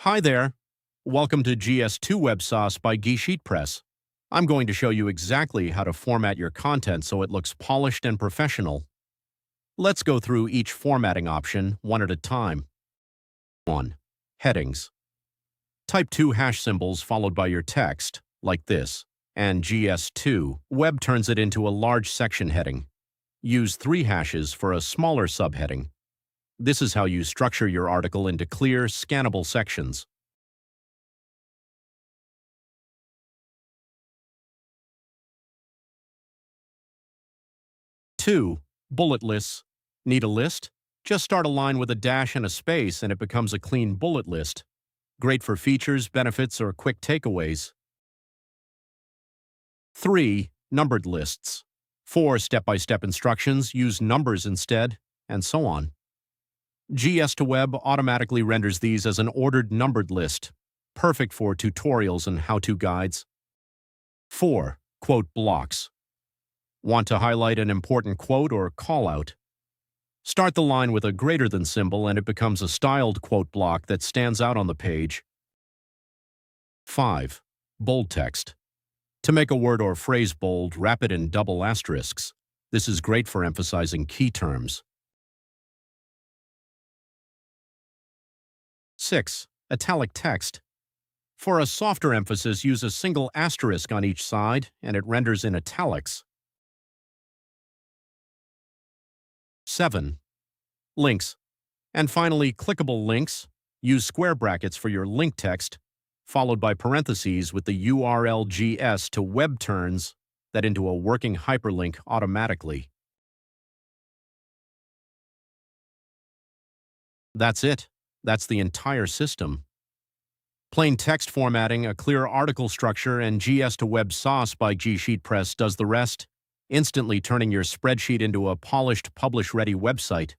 Hi there. Welcome to GS2 Web Sauce by GSheetPress. I'm going to show you exactly how to format your content so it looks polished and professional. Let's go through each formatting option one at a time. 1. Headings. Type 2 hash symbols followed by your text, like this, and GS2 Web turns it into a large section heading. Use 3 hashes for a smaller subheading. This is how you structure your article into clear, scannable sections. 2. Bullet lists. Need a list? Just start a line with a dash and a space and it becomes a clean bullet list. Great for features, benefits, or quick takeaways. 3. Numbered lists. 4. Step-by-step instructions, use numbers instead, and so on. GS2Web automatically renders these as an ordered numbered list, perfect for tutorials and how-to guides. 4. Quote blocks. Want to highlight an important quote or call-out? Start the line with a greater than symbol and it becomes a styled quote block that stands out on the page. 5. Bold text. To make a word or phrase bold, wrap it in double asterisks. This is great for emphasizing key terms. 6. Italic text. For a softer emphasis, use a single asterisk on each side and it renders in italics. 7. Links. And finally, clickable links. Use square brackets for your link text, followed by parentheses with the URL GS to web turns that into a working hyperlink automatically. That's it. That's the entire system. Plain text formatting, a clear article structure, and GS2Web Sauce by GSheetPress does the rest, instantly turning your spreadsheet into a polished, publish-ready website.